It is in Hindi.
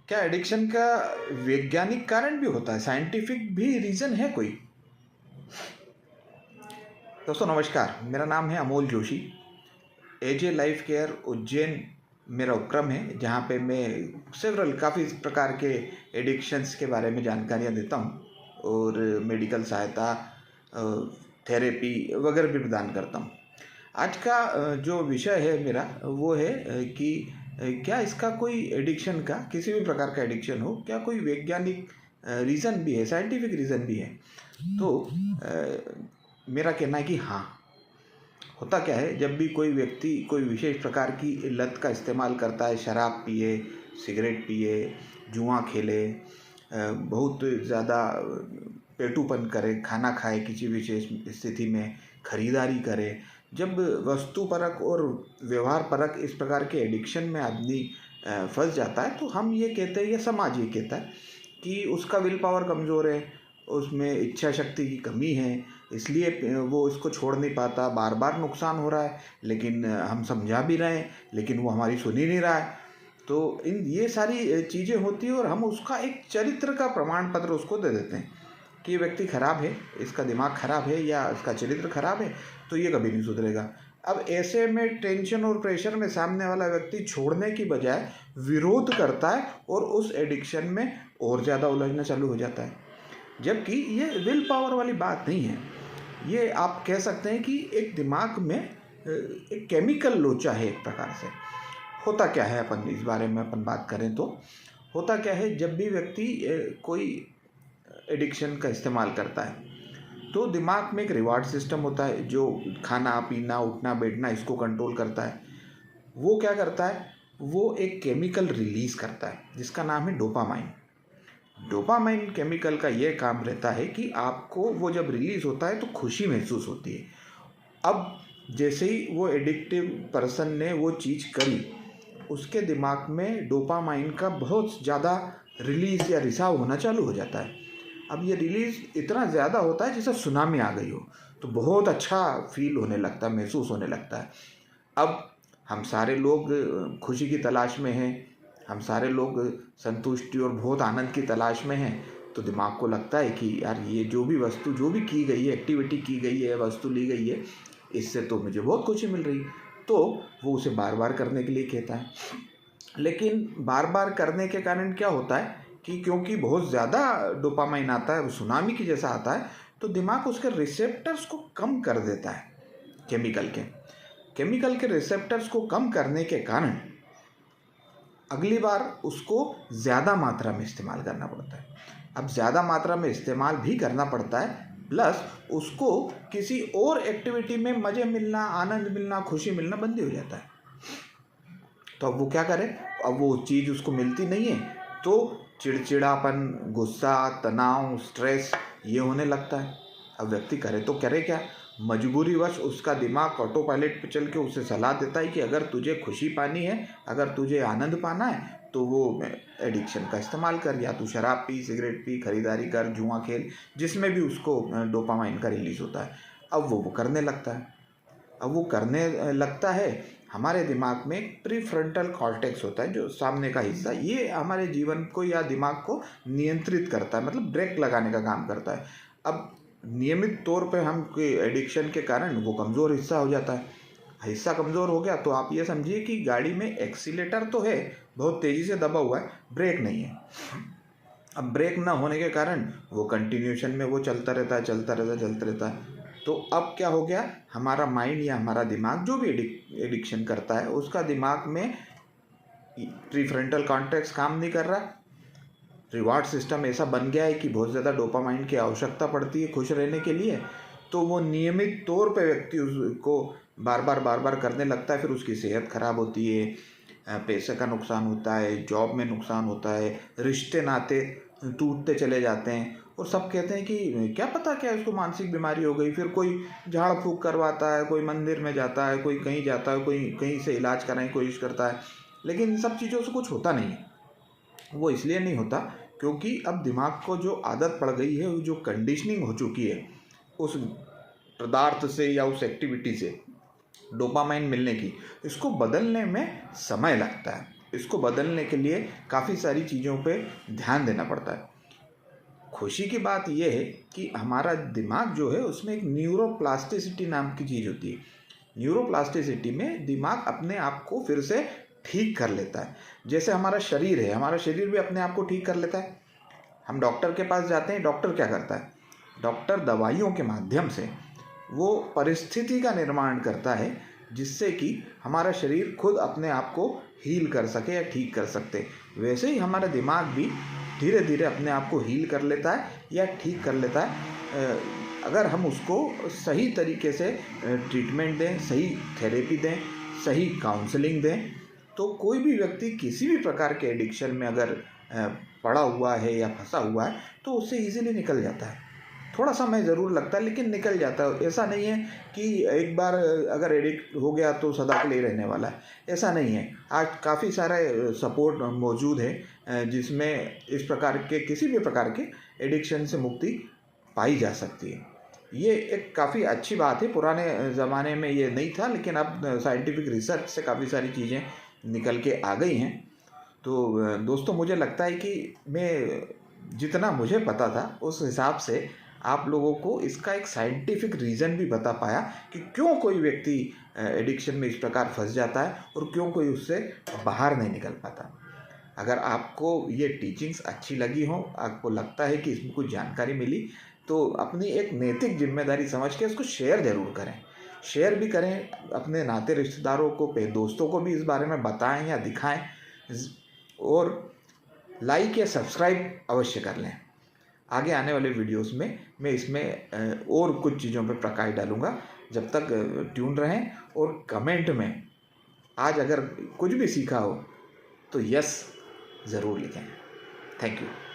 क्या एडिक्शन का वैज्ञानिक कारण भी होता है, साइंटिफिक भी रीज़न है कोई? दोस्तों नमस्कार, मेरा नाम है अमोल जोशी। एजे लाइफ केयर उज्जैन मेरा उपक्रम है, जहाँ पे मैं काफ़ी प्रकार के एडिक्शंस के बारे में जानकारियाँ देता हूँ और मेडिकल सहायता, थेरेपी वगैरह भी प्रदान करता हूँ। आज का जो विषय है मेरा वो है कि क्या इसका कोई एडिक्शन का, किसी भी प्रकार का एडिक्शन हो, क्या कोई वैज्ञानिक रीज़न भी है, साइंटिफिक रीज़न भी है? तो मेरा कहना है कि हाँ, होता क्या है, जब भी कोई व्यक्ति कोई विशेष प्रकार की लत का इस्तेमाल करता है, शराब पिए, सिगरेट पिए, जुआ खेले, बहुत ज़्यादा पेटूपन करे, खाना खाए किसी विशेष स्थिति में, खरीदारी करे, जब वस्तु परक और व्यवहार परक इस प्रकार के एडिक्शन में आदमी फंस जाता है, तो हम ये कहते हैं या समाज ये कहता है कि उसका विल पावर कमज़ोर है, उसमें इच्छा शक्ति की कमी है, इसलिए वो इसको छोड़ नहीं पाता, बार बार नुकसान हो रहा है, लेकिन हम समझा भी रहे हैं लेकिन वो हमारी सुन ही नहीं रहा है। तो ये सारी चीज़ें होती हैं और हम उसका एक चरित्र का प्रमाण पत्र उसको दे देते हैं कि ये व्यक्ति खराब है, इसका दिमाग खराब है या इसका चरित्र खराब है, तो ये कभी नहीं सुधरेगा। अब ऐसे में टेंशन और प्रेशर में सामने वाला व्यक्ति छोड़ने की बजाय विरोध करता है और उस एडिक्शन में और ज़्यादा उलझना चालू हो जाता है। जबकि ये विल पावर वाली बात नहीं है, ये आप कह सकते हैं कि एक दिमाग में एक केमिकल लोचा है एक प्रकार से। होता क्या है, अपन इस बारे में अपन बात करें तो होता क्या है, जब भी व्यक्ति कोई एडिक्शन का इस्तेमाल करता है तो दिमाग में एक रिवार्ड सिस्टम होता है जो खाना पीना उठना बैठना इसको कंट्रोल करता है। वो क्या करता है, वो एक केमिकल रिलीज़ करता है जिसका नाम है डोपामाइन। डोपामाइन केमिकल का ये काम रहता है कि आपको वो जब रिलीज़ होता है तो खुशी महसूस होती है। अब जैसे ही वो एडिक्टिव पर्सन ने वो चीज़ करी, उसके दिमाग में डोपामाइन का बहुत ज़्यादा रिलीज़ या रिसाव होना चालू हो जाता है। अब ये रिलीज़ इतना ज़्यादा होता है जैसे सुनामी आ गई हो, तो बहुत अच्छा फील होने लगता है, महसूस होने लगता है। अब हम सारे लोग खुशी की तलाश में हैं, हम सारे लोग संतुष्टि और बहुत आनंद की तलाश में हैं, तो दिमाग को लगता है कि यार ये जो भी वस्तु जो भी की गई है, एक्टिविटी की गई है, वस्तु ली गई है, इससे तो मुझे बहुत खुशी मिल रही है, तो वो उसे बार बार करने के लिए कहता है। लेकिन बार बार करने के कारण क्या होता है कि क्योंकि बहुत ज़्यादा डोपामाइन आता है, सुनामी की जैसा आता है, तो दिमाग उसके रिसेप्टर्स को कम कर देता है। केमिकल के रिसेप्टर्स को कम करने के कारण अगली बार उसको ज़्यादा मात्रा में इस्तेमाल करना पड़ता है। अब ज़्यादा मात्रा में इस्तेमाल भी करना पड़ता है, प्लस उसको किसी और एक्टिविटी में मज़े मिलना, आनंद मिलना, खुशी मिलना बंद हो जाता है। तो अब वो क्या करे, अब वो चीज़ उसको मिलती नहीं है तो चिड़चिड़ापन, गुस्सा, तनाव, स्ट्रेस ये होने लगता है। अब व्यक्ति करे तो करे क्या, मजबूरीवश उसका दिमाग ऑटो पायलट पे चल के उसे सलाह देता है कि अगर तुझे खुशी पानी है, अगर तुझे आनंद पाना है, तो वो एडिक्शन का इस्तेमाल कर, या तू शराब पी, सिगरेट पी, खरीदारी कर, जुआ खेल, जिसमें भी उसको डोपामाइन का रिलीज़ होता है। अब वो करने लगता है। अब वो करने लगता है, हमारे दिमाग में एक प्रीफ्रंटल कॉर्टेक्स होता है जो सामने का हिस्सा, ये हमारे जीवन को या दिमाग को नियंत्रित करता है, मतलब ब्रेक लगाने का काम करता है। अब नियमित तौर पे हम एडिक्शन के कारण वो कमज़ोर हिस्सा हो जाता है। हिस्सा कमज़ोर हो गया तो आप ये समझिए कि गाड़ी में एक्सीलेटर तो है, बहुत तेज़ी से दबा हुआ है, ब्रेक नहीं है। अब ब्रेक ना होने के कारण वो कंटिन्यूशन में वो चलता रहता है। तो अब क्या हो गया, हमारा माइंड या हमारा दिमाग जो भी एडिक्शन करता है, उसका दिमाग में प्रीफ्रंटल कॉर्टेक्स काम नहीं कर रहा, रिवार्ड सिस्टम ऐसा बन गया है कि बहुत ज़्यादा डोपामाइन की आवश्यकता पड़ती है खुश रहने के लिए, तो वो नियमित तौर पे व्यक्ति उसको बार बार करने लगता है। फिर उसकी सेहत खराब होती है, पैसे का नुकसान होता है, जॉब में नुकसान होता है, रिश्ते नाते टूटते चले जाते हैं, और सब कहते हैं कि क्या पता क्या इसको मानसिक बीमारी हो गई। फिर कोई झाड़ फूँक करवाता है, कोई मंदिर में जाता है, कोई कहीं जाता है, कोई कहीं से इलाज कराने की कोशिश करता है, लेकिन इन सब चीज़ों से कुछ होता नहीं है। वो इसलिए नहीं होता क्योंकि अब दिमाग को जो आदत पड़ गई है, जो कंडीशनिंग हो चुकी है उस पदार्थ से या उस एक्टिविटी से डोपामाइन मिलने की, इसको बदलने में समय लगता है। इसको बदलने के लिए काफ़ी सारी चीज़ों पे ध्यान देना पड़ता है। खुशी की बात यह है कि हमारा दिमाग जो है उसमें एक न्यूरोप्लास्टिसिटी नाम की चीज़ होती है। न्यूरोप्लास्टिसिटी में दिमाग अपने आप को फिर से ठीक कर लेता है। जैसे हमारा शरीर है, हमारा शरीर भी अपने आप को ठीक कर लेता है। हम डॉक्टर के पास जाते हैं, डॉक्टर क्या करता है? डॉक्टर दवाइयों के माध्यम से वो परिस्थिति का निर्माण करता है जिससे कि हमारा शरीर खुद अपने आप को हील कर सके या ठीक कर सकते। वैसे ही हमारा दिमाग भी धीरे धीरे अपने आप को हील कर लेता है या ठीक कर लेता है, अगर हम उसको सही तरीके से ट्रीटमेंट दें, सही थेरेपी दें, सही काउंसलिंग दें। तो कोई भी व्यक्ति किसी भी प्रकार के एडिक्शन में अगर पड़ा हुआ है या फंसा हुआ है तो उससे इजीली निकल जाता है। थोड़ा समय ज़रूर लगता है लेकिन निकल जाता है। ऐसा नहीं है कि एक बार अगर एडिक्ट हो गया तो सदा के लिए रहने वाला है, ऐसा नहीं है। आज काफ़ी सारा सपोर्ट मौजूद है जिसमें इस प्रकार के किसी भी प्रकार के एडिक्शन से मुक्ति पाई जा सकती है। ये एक काफ़ी अच्छी बात है। पुराने ज़माने में ये नहीं था लेकिन अब साइंटिफिक रिसर्च से काफ़ी सारी चीज़ें निकल के आ गई हैं। तो दोस्तों, मुझे लगता है कि मैं जितना मुझे पता था उस हिसाब से आप लोगों को इसका एक साइंटिफिक रीज़न भी बता पाया कि क्यों कोई व्यक्ति एडिक्शन में इस प्रकार फंस जाता है और क्यों कोई उससे बाहर नहीं निकल पाता। अगर आपको ये टीचिंग्स अच्छी लगी हो, आपको लगता है कि इसमें कुछ जानकारी मिली, तो अपनी एक नैतिक जिम्मेदारी समझ के इसको शेयर ज़रूर करें। शेयर भी करें, अपने नाते रिश्तेदारों को, दोस्तों को भी इस बारे में बताएं या दिखाएं, और लाइक या सब्सक्राइब अवश्य कर लें। आगे आने वाले वीडियोस में मैं इसमें और कुछ चीज़ों पर प्रकाश डालूंगा। जब तक ट्यून रहें और कमेंट में आज अगर कुछ भी सीखा हो तो यस ज़रूर लिखें। Thank you.